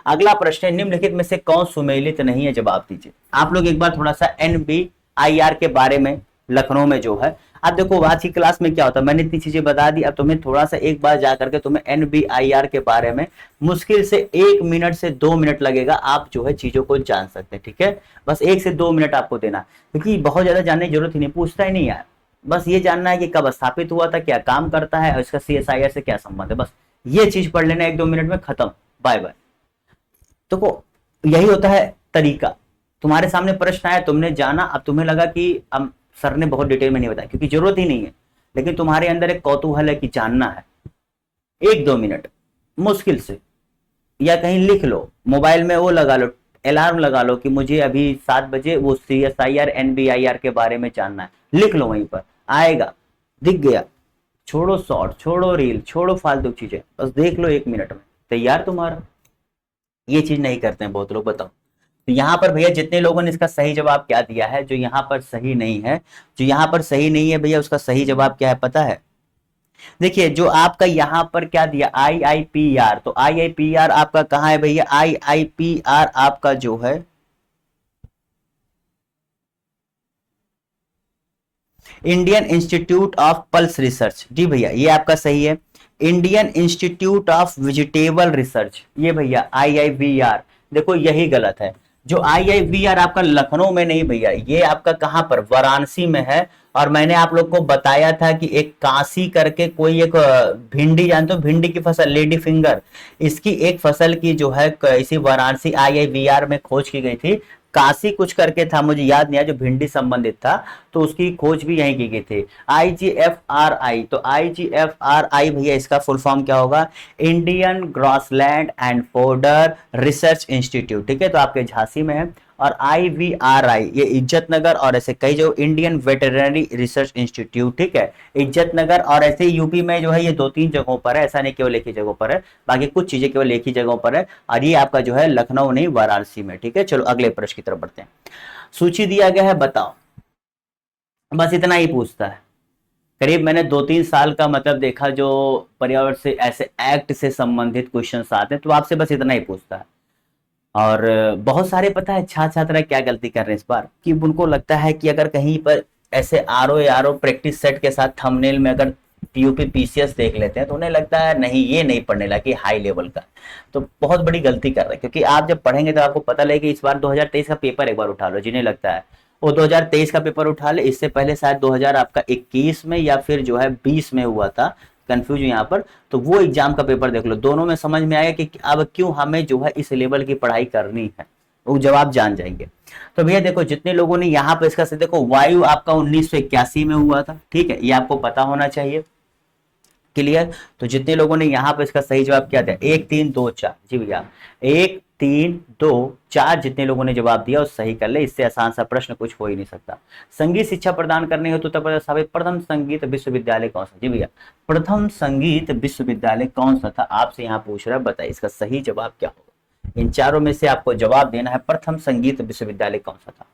अगला प्रश्न है, निम्नलिखित में से कौन सुमेलित नहीं है, जवाब दीजिए। आप लोग एक बार थोड़ा सा NBIR के बारे में लखनऊ में जो है, अब देखो आज की क्लास में क्या होता है, मैंने इतनी चीजें बता दी, अब तुम्हें थोड़ा सा एक बार जाकर के तुम्हें NBIR के बारे में मुश्किल से 1 मिनट से 2 मिनट लगेगा, आप जो है चीजों को जान सकते हैं, ठीक है। बस 1 से 2 मिनट आपको देना, क्योंकि बहुत ज्यादा जानने की जरूरत ही नहीं, पूछता ही नहीं यार, बस ये जानना है कि कब स्थापित हुआ था, क्या काम करता है, और इसका CSIR से क्या संबंध है, बस ये चीज पढ़ लेना, 1-2 मिनट में खत्म, बाय बाय। तो यही होता है तरीका। तुम्हारे सामने प्रश्न आया, तुमने जाना, अब तुम्हें लगा कि अब सर ने बहुत डिटेल में नहीं बताया, क्योंकि जरूरत ही नहीं है, लेकिन तुम्हारे अंदर एक कौतूहल है कि जानना है, 1-2 मिनट मुश्किल से, या कहीं लिख लो, मोबाइल में वो लगा लो, अलार्म लगा लो कि मुझे अभी 7 बजे वो CSIR NBIR के बारे में जानना है, लिख लो, वहीं पर आएगा, दिख गया। छोड़ो शॉर्ट, छोड़ो रील, छोड़ो फालतू चीजें, बस देख लो 1 मिनट में तैयार तुम्हारा। ये चीज नहीं करते हैं बहुत लोग, बताओ। तो यहां पर भैया जितने लोगों ने इसका सही जवाब क्या दिया है, जो यहां पर सही नहीं है, जो यहां पर सही नहीं है भैया, उसका सही जवाब क्या है पता है। देखिए जो आपका यहां पर क्या दिया, IIPR, तो IIPR आपका कहां है भैया, IIPR आपका जो है Indian Institute of Pulse Research. जी भैया ये आपका सही है, Indian Institute of Vegetable Research, ये भैया IIVR। देखो यही गलत है, जो IIVR आपका लखनऊ में नहीं भैया, ये आपका कहां पर, वाराणसी में है। और मैंने आप लोग को बताया था कि एक कांसी करके कोई एक भिंडी, जानते हो भिंडी की फसल, लेडी फिंगर, इसकी एक फसल की जो है इसी वाराणसी IIVR में खोज की गई थी। काशी कुछ करके था, मुझे याद नहीं आया, जो भिंडी संबंधित था, तो उसकी खोज भी यहीं की गई थी। IGFRI, तो IGFRI भैया इसका फुल फॉर्म क्या होगा, Indian grassland and fodder research institute, ठीक है, तो आपके झांसी में है। और IVRI ये इज्जत नगर, और ऐसे कई जो इंडियन वेटरनरी रिसर्च इंस्टीट्यूट, ठीक है, इज्जत नगर, और ऐसे यूपी में जो है ये 2-3 जगहों पर है, ऐसा नहीं केवल एक ही जगहों पर है, बाकी कुछ चीजें केवल एक ही जगहों पर है। और ये आपका जो है लखनऊ नहीं, वाराणसी में, ठीक है। चलो अगले प्रश्न की तरफ बढ़ते हैं। सूची दिया गया है, बताओ, बस इतना ही पूछता है। करीब मैंने 2-3 साल का मतलब देखा जो पर्यावरण से ऐसे एक्ट से संबंधित क्वेश्चन आते हैं, तो आपसे बस इतना ही पूछता है। और बहुत सारे पता है छात्र छात्रा क्या गलती कर रहे हैं इस बार, कि उनको लगता है कि अगर कहीं पर ऐसे आर ओ प्रैक्टिस सेट के साथ थंबनेल में अगर PUP PCS देख लेते हैं, तो उन्हें लगता है नहीं ये नहीं पढ़ने लगा कि हाई लेवल का। तो बहुत बड़ी गलती कर रहे हैं, क्योंकि आप जब पढ़ेंगे तो आपको पता लगेगा। इस बार 2023 का पेपर एक बार उठा लो, जिन्हें लगता है वो 2023 का पेपर उठा ले। इससे पहले शायद 2000 आपका 21 में या फिर जो है 20 में हुआ था, कंफ्यूज यहाँ पर, तो वो एग्जाम का पेपर देख लो, दोनों में समझ में आएगा कि अब क्यों हमें जो है इस लेवल की पढ़ाई करनी है, वो जवाब जान जाएंगे। तो भैया देखो, जितने लोगों ने यहाँ पर इसका देखो, वायु आपका 1981 में हुआ था, ठीक है, ये आपको पता होना चाहिए, क्लियर। तो जितने लोगों ने यहाँ पर इसका सही जवाब क्या दिया, 1 3 2 4, जी भैया 1 3 2 4, जितने लोगों ने जवाब दिया वो सही कर ले, इससे आसान सा प्रश्न कुछ हो ही नहीं सकता। संगीत शिक्षा प्रदान करने हेतु उत्तर प्रदेश प्रथम संगीत विश्वविद्यालय कौन सा, जी भैया प्रथम संगीत विश्वविद्यालय कौन सा था, आपसे यहाँ पूछ रहा है, बताइए इसका सही जवाब क्या होगा। इन चारों में से आपको जवाब देना है, प्रथम संगीत विश्वविद्यालय कौन सा था।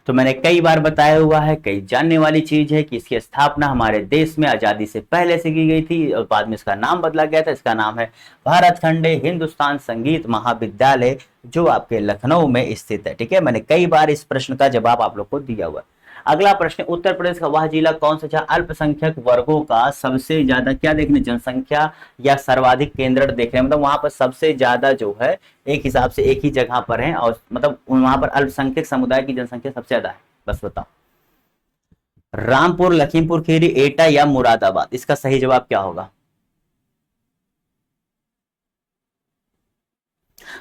तो मैंने कई बार बताया हुआ है, कई जानने वाली चीज है कि इसकी स्थापना हमारे देश में आजादी से पहले से की गई थी, और बाद में इसका नाम बदला गया था। इसका नाम है भारत खंडे हिंदुस्तान संगीत महाविद्यालय, जो आपके लखनऊ में स्थित है, ठीक है। मैंने कई बार इस प्रश्न का जवाब आप लोग को दिया हुआ है। अगला प्रश्न, उत्तर प्रदेश का वह जिला कौन सा जहां अल्पसंख्यक वर्गों का सबसे ज्यादा क्या देखने, जनसंख्या या सर्वाधिक केंद्र देख रहे हैं, मतलब वहां पर सबसे ज्यादा जो है एक हिसाब से एक ही जगह पर है, और मतलब वहां पर अल्पसंख्यक समुदाय की जनसंख्या सबसे ज्यादा है, बस बताओ। रामपुर, लखीमपुर खीरी, एटा या मुरादाबाद, इसका सही जवाब क्या होगा।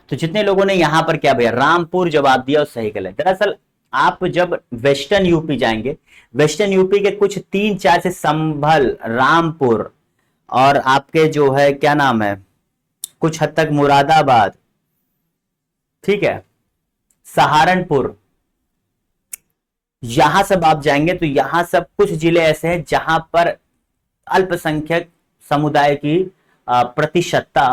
तो जितने लोगों ने यहां पर क्या भैया रामपुर जवाब दिया और सही कर ले। दरअसल आप जब वेस्टर्न यूपी जाएंगे, वेस्टर्न यूपी के कुछ 3-4 से संभल, रामपुर, और आपके जो है क्या नाम है, कुछ हद तक मुरादाबाद, ठीक है, सहारनपुर, यहां सब आप जाएंगे तो यहां सब कुछ जिले ऐसे हैं जहां पर अल्पसंख्यक समुदाय की प्रतिशतता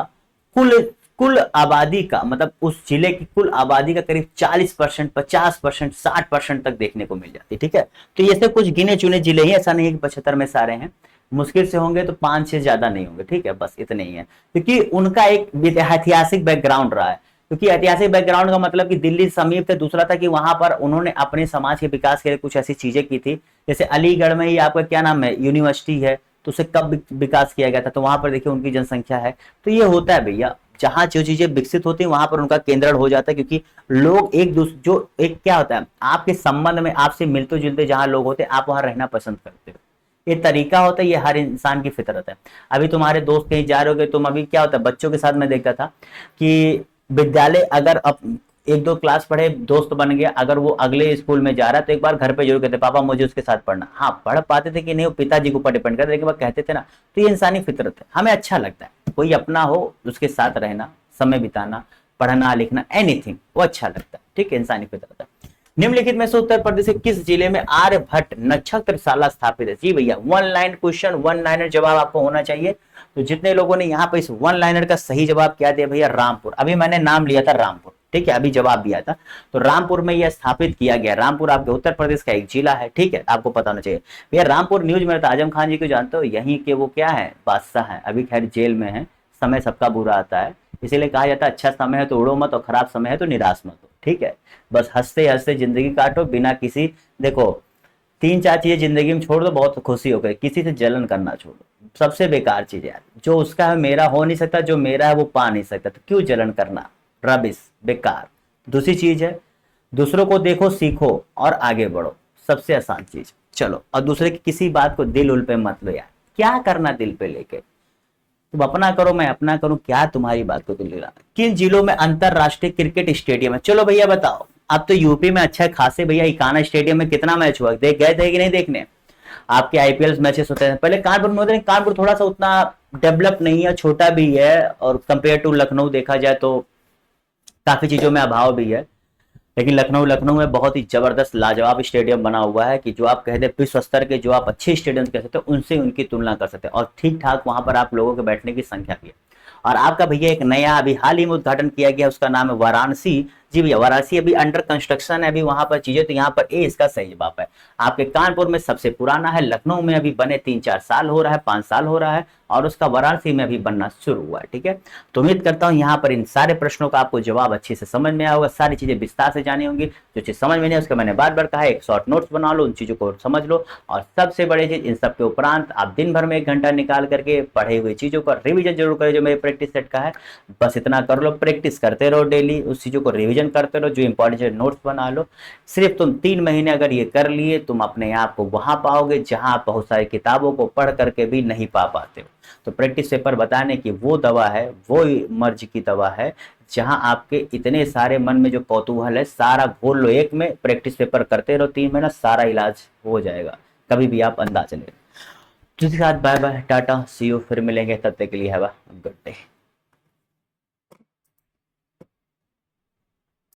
कुल कुल आबादी का, मतलब उस जिले की कुल आबादी का करीब 40%, 50%, 60% तक देखने को मिल जाती है, ठीक है। तो ये से कुछ गिने चुने जिले ही, ऐसा नहीं है कि 75 में सारे हैं, मुश्किल से होंगे तो 5-6 ज्यादा नहीं होंगे, ठीक है, बस इतने ही है, क्योंकि उनका एक ऐतिहासिक बैकग्राउंड रहा है। क्योंकि ऐतिहासिक बैकग्राउंड का मतलब कि दिल्ली समीप थे, दूसरा था कि वहां पर उन्होंने अपने समाज के विकास के लिए कुछ ऐसी चीजें की थी, जैसे अलीगढ़ में ही आपका क्या नाम है यूनिवर्सिटी है, तो उसे कब विकास किया गया था, तो वहां पर देखिए उनकी जनसंख्या है। तो ये होता है भैया, जहां जो चीजें विकसित होती है वहां पर उनका केंद्र हो जाता है, क्योंकि लोग एक दूसरे जो एक क्या होता है आपके संबंध में, आपसे मिलते जुलते जहां लोग होते हैं आप वहां रहना पसंद करते हो, ये तरीका होता है, ये हर इंसान की फितरत है। अभी तुम्हारे दोस्त कहीं जा रहे हो, तुम अभी क्या होता है बच्चों के साथ मैं देखता था कि विद्यालय अगर अब 1-2 क्लास पढ़े, दोस्त बन गया, अगर वो अगले स्कूल में जा रहा है तो एक बार घर पे जरूर कहते पापा मुझे उसके साथ पढ़ना। हाँ पढ़ पाते थे कि नहीं वो पिताजी के ऊपर डिपेंड करते, लेकिन वो कहते थे ना, तो ये इंसानी फितरत है, हमें अच्छा लगता है कोई अपना हो उसके साथ रहना, समय बिताना, पढ़ना लिखना, एनीथिंग वो अच्छा लगता है, ठीक है, इंसानी फितरत है। निम्नलिखित में से उत्तर प्रदेश के किस जिले में आर्यभट्ट नक्षत्रशाला स्थापित है। जी भैया 1 लाइन क्वेश्चन, 1 लाइनर जवाब आपको होना चाहिए। तो जितने लोगों ने यहाँ पे इस 1 लाइनर का सही जवाब क्या दिया भैया, रामपुर, अभी मैंने नाम लिया था रामपुर, ठीक है, अभी जवाब दिया था, तो रामपुर में यह स्थापित किया गया। रामपुर आपके उत्तर प्रदेश का एक जिला है, ठीक है, आपको पता होना चाहिए भैया। रामपुर न्यूज में था, आजम खान जी को जानते हो, यहीं के वो क्या है बादशाह है, अभी खैर जेल में है, समय सबका बुरा आता है, इसीलिए कहा जाता है अच्छा समय है तो उड़ो मत और खराब समय है तो निराश मत हो, ठीक है, बस हंसते हंसते जिंदगी काटो बिना किसी, देखो 3-4 चीजें जिंदगी में छोड़ दो बहुत खुशी हो गई, किसी से जलन करना छोड़ो, सबसे बेकार चीज है यार, जो उसका है मेरा हो नहीं सकता, जो मेरा है वो पा नहीं सकता, तो क्यों जलन करना, रबिश, बेकार। दूसरी चीज है, दूसरों को देखो, सीखो और आगे बढ़ो, सबसे आसान चीज। चलो, और दूसरे की किसी बात को दिल उल पे मत लो यार, क्या करना दिल पे लेके, तुम अपना करो मैं अपना करूं, क्या तुम्हारी बात को दिल लेना। किन जिलों में अंतरराष्ट्रीय क्रिकेट स्टेडियम है? चलो भैया बताओ, आप तो यूपी में अच्छा खासे, भैया इकाना स्टेडियम में कितना मैच हुआ, देख गए थे कि नहीं देखने? आपके आईपीएल मैचेस होते हैं, पहले कानपुर में होते हैं, कानपुर थोड़ा सा उतना डेवलप नहीं है, छोटा भी है, और कंपेयर टू लखनऊ देखा जाए तो काफी चीजों में अभाव भी है। लेकिन लखनऊ लखनऊ में बहुत ही जबरदस्त लाजवाब स्टेडियम बना हुआ है कि जो आप कहते हैं विश्व स्तर के जो आप अच्छे स्टेडियम कह सकते हो उनसे उनकी तुलना कर सकते हैं, और ठीक ठाक वहां पर आप लोगों के बैठने की संख्या भी है। और आपका भैया एक नया अभी हाल ही में उद्घाटन किया गया, उसका नाम है वाराणसी। जी भैया, वाराणसी अभी अंडर कंस्ट्रक्शन है, अभी वहां पर चीजें, तो यहाँ पर ए इसका सही जवाब है। आपके कानपुर में सबसे पुराना है, लखनऊ में अभी बने 3-4 साल हो रहा है, 5 साल हो रहा है, और उसका वाराणसी में अभी बनना शुरू हुआ है। ठीक है, तो उम्मीद करता हूं यहाँ पर इन सारे प्रश्नों का आपको जवाब अच्छे से समझ में आया होगा, सारी चीजें विस्तार से जानी होंगी। जो चीज समझ में नहीं उसका मैंने बार बार कहा है, एक शॉर्ट नोट्स बना लो, उन चीजों को समझ लो, और सबसे बड़ी चीज इन सब के उपरांत आप दिन भर में 1 घंटा निकाल करके पढ़े हुए चीजों का रिविजन जरूर करें, जो मेरे प्रैक्टिस सेट का है। बस इतना कर लो, प्रैक्टिस करते रहो डेली, उस चीजों को रिविजन करते रहो, जो इंपॉर्टेंट नोट्स बना लो। सिर्फ तुम 3 महीने अगर ये कर लिए, तुम अपने आप को वहां पाओगे जहां आप बहुत सारी किताबों को पढ़ करके भी नहीं पा पाते हो। तो प्रैक्टिस पेपर बताने की वो दवा है, वो मर्ज की दवा है, जहां आपके इतने सारे मन में जो कौतूहल है सारा घोल लो एक में, प्रैक्टिस पेपर करते रहो 3 महीना, सारा इलाज हो जाएगा, कभी भी आप अंदाज ले। जिसके साथ bye bye, tata, see you, फिर मिलेंगे, तब तक के लिए हैव अ गुड डे।